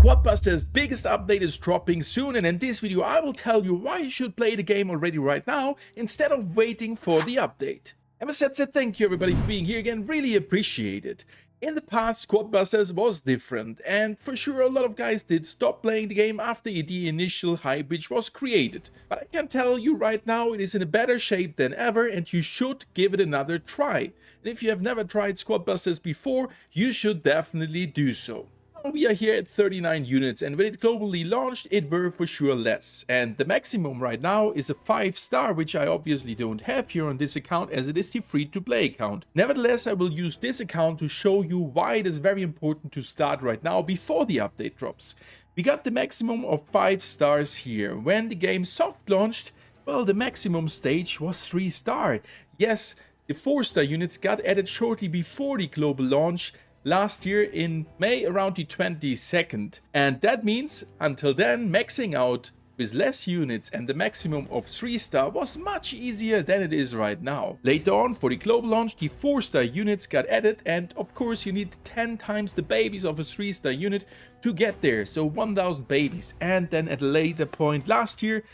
Squadbuster's biggest update is dropping soon, and in this video I will tell you why you should play the game already right now instead of waiting for the update. And with that said, thank you everybody for being here again, really appreciate it. In the past, Squadbusters was different, and for sure a lot of guys did stop playing the game after the initial hype which was created. But I can tell you right now it is in a better shape than ever, and you should give it another try. And if you have never tried Squadbusters before, you should definitely do so. We are here at 39 units, and when it globally launched it were for sure less, and the maximum right now is a 5-star, which I obviously don't have here on this account as it is the free-to-play account. Nevertheless, I will use this account to show you why it is very important to start right now before the update drops. We got the maximum of 5 stars here. When the game soft launched, well, the maximum stage was 3-star. Yes, the 4-star units got added shortly before the global launch last year in May, around the 22nd, and that means until then maxing out with less units and the maximum of 3-star was much easier than it is right now. Later on for the global launch the 4-star units got added, and of course you need 10 times the babies of a 3-star unit to get there, so 1000 babies. And then at a later point last year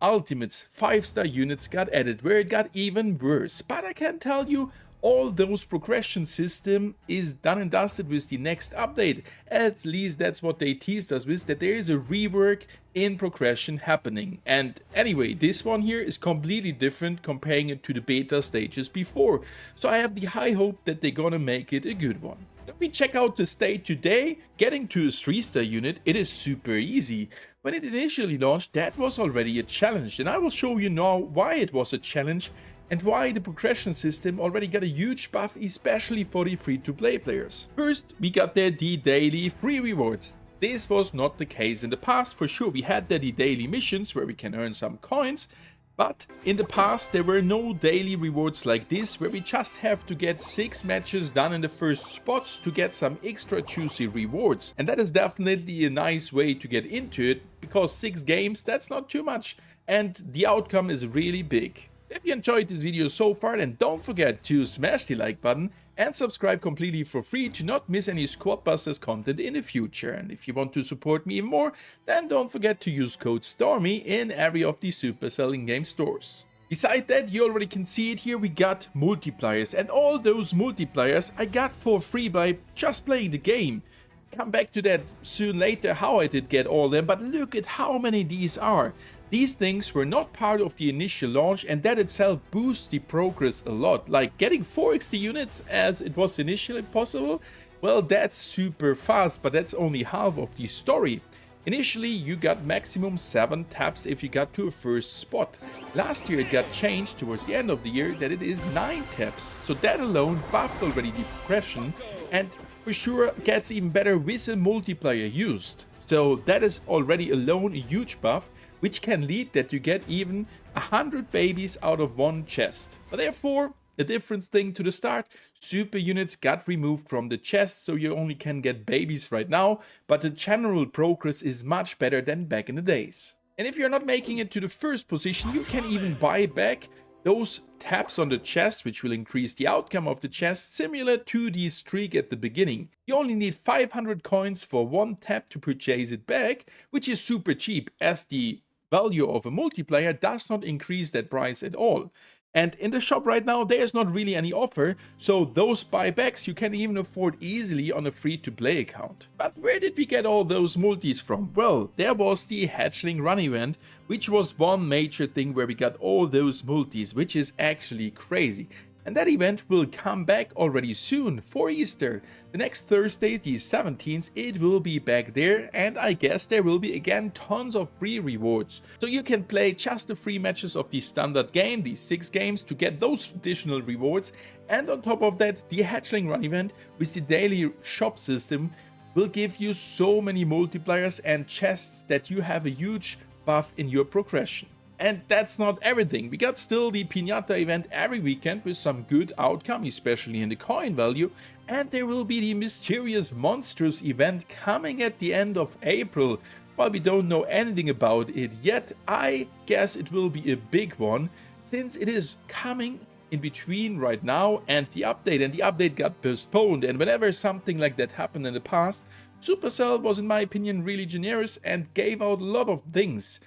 Ultimate's 5-star units got added, where it got even worse. But I can tell you, all those progression system is done and dusted with the next update. At least that's what they teased us with, that there is a rework in progression happening. And anyway, this one here is completely different comparing it to the beta stages before. So I have the high hope that they're gonna make it a good one. If we check out the state today, getting to a 3-star unit, it is super easy. When it initially launched, that was already a challenge, and I will show you now why it was a challenge and why the progression system already got a huge buff, especially for the free-to-play players. First, we got there the daily free rewards. This was not the case in the past. For sure, we had there the daily missions where we can earn some coins, but in the past there were no daily rewards like this, where we just have to get 6 matches done in the first spots to get some extra juicy rewards. And that is definitely a nice way to get into it, because 6 games, that's not too much, and the outcome is really big. If you enjoyed this video so far, then don't forget to smash the like button and subscribe completely for free to not miss any Squadbusters content in the future. And if you want to support me even more, then don't forget to use code STORMY in every of the Supercell in-game stores. Besides that, you already can see it here, we got multipliers, and all those multipliers I got for free by just playing the game. Come back to that soon later how I did get all of them, but look at how many these are. These things were not part of the initial launch, and that itself boosts the progress a lot. Like getting 4 XD units as it was initially possible, well, that's super fast, but that's only half of the story. Initially you got maximum 7 taps if you got to a first spot. Last year it got changed towards the end of the year that it is 9 taps, so that alone buffed already the progression, and for sure gets even better with a multiplier used. So that is already alone a huge buff, which can lead that you get even 100 babies out of 1 chest. But therefore, a different thing to the start, super units got removed from the chest, so you only can get babies right now, but the general progress is much better than back in the days. And if you're not making it to the first position, you can even buy back those taps on the chest, which will increase the outcome of the chest, similar to the streak at the beginning. You only need 500 coins for 1 tap to purchase it back, which is super cheap, as the value of a multiplier does not increase that price at all. And in the shop right now there is not really any offer, so those buybacks you can even afford easily on a free-to-play account. But where did we get all those multis from? Well, there was the hatchling run event, which was one major thing where we got all those multis, which is actually crazy. And that event will come back already soon for Easter. The next Thursday, the 17th, it will be back there, and I guess there will be again tons of free rewards. So you can play just the 3 matches of the standard game, these 6 games, to get those additional rewards. And on top of that, the hatchling run event with the daily shop system will give you so many multipliers and chests that you have a huge buff in your progression. And that's not everything. We got still the Piñata event every weekend with some good outcome, especially in the coin value. And there will be the mysterious monsters event coming at the end of April. While we don't know anything about it yet, I guess it will be a big one, since it is coming in between right now and the update, and the update got postponed. And whenever something like that happened in the past, Supercell was, in my opinion, really generous and gave out a lot of things.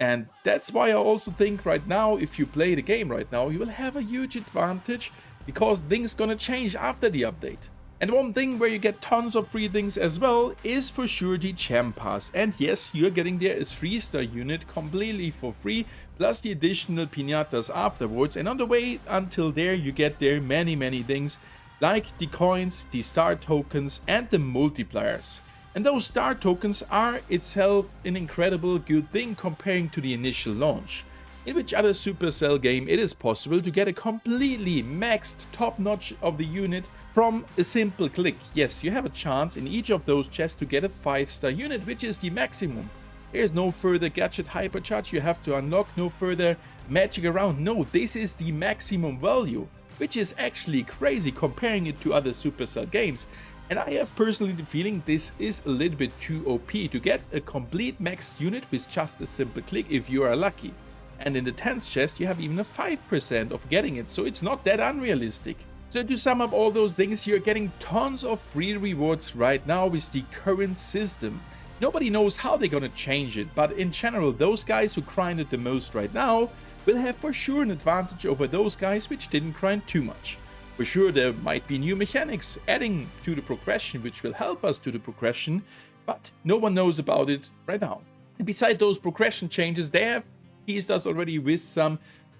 And that's why I also think right now, if you play the game right now, you will have a huge advantage because things gonna change after the update. And one thing where you get tons of free things as well is for sure the Champ Pass. And yes, you're getting there a 3-star unit completely for free, plus the additional pinatas afterwards. And on the way until there, you get there many things like the coins, the star tokens and the multipliers. And those star tokens are itself an incredible good thing comparing to the initial launch. In which other Supercell game it is possible to get a completely maxed top notch of the unit from a simple click. Yes, you have a chance in each of those chests to get a 5-star unit, which is the maximum. There's no further gadget hypercharge you have to unlock, no further magic around. No, this is the maximum value, which is actually crazy comparing it to other Supercell games. And I have personally the feeling this is a little bit too OP to get a complete max unit with just a simple click if you are lucky. And in the 10th chest you have even a 5% of getting it, so it's not that unrealistic. So to sum up all those things, you're getting tons of free rewards right now with the current system. Nobody knows how they're gonna change it, but in general those guys who grind it the most right now will have for sure an advantage over those guys which didn't grind too much. For sure there might be new mechanics adding to the progression which will help us to the progression, but no one knows about it right now. And beside those progression changes, they have teased us already with some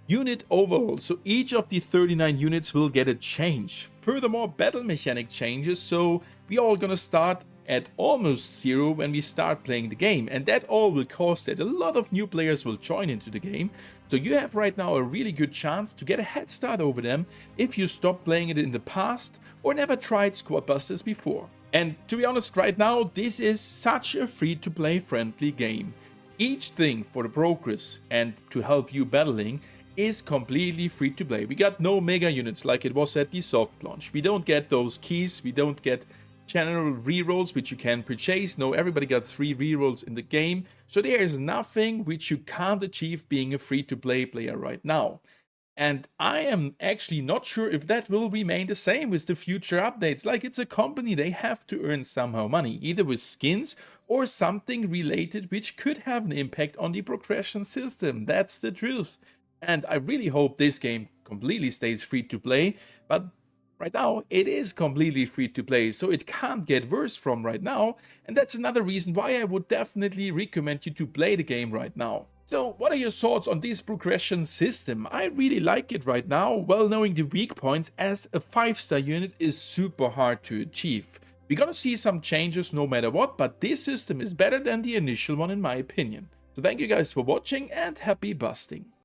unit overhauls, so each of the 39 units will get a change. Furthermore, battle mechanic changes, so we all gonna start at almost zero when we start playing the game, and that all will cause that a lot of new players will join into the game. So you have right now a really good chance to get a head start over them if you stopped playing it in the past or never tried Squad Busters before. And to be honest, right now this is such a free-to-play friendly game. Each thing for the progress and to help you battling is completely free to play. We got no mega units like it was at the soft launch. We don't get those keys, we don't get general rerolls which you can purchase. No, everybody got 3 rerolls in the game, so there is nothing which you can't achieve being a free to play player right now. And I am actually not sure if that will remain the same with the future updates. Like, it's a company, they have to earn somehow money, either with skins or something related which could have an impact on the progression system. That's the truth. And I really hope this game completely stays free to play, but right now it is completely free to play, so it can't get worse from right now. And that's another reason why I would definitely recommend you to play the game right now. So what are your thoughts on this progression system? I really like it right now, well knowing the weak points, as a 5-star unit is super hard to achieve. We're gonna see some changes no matter what, but this system is better than the initial one in my opinion. So thank you guys for watching and happy busting.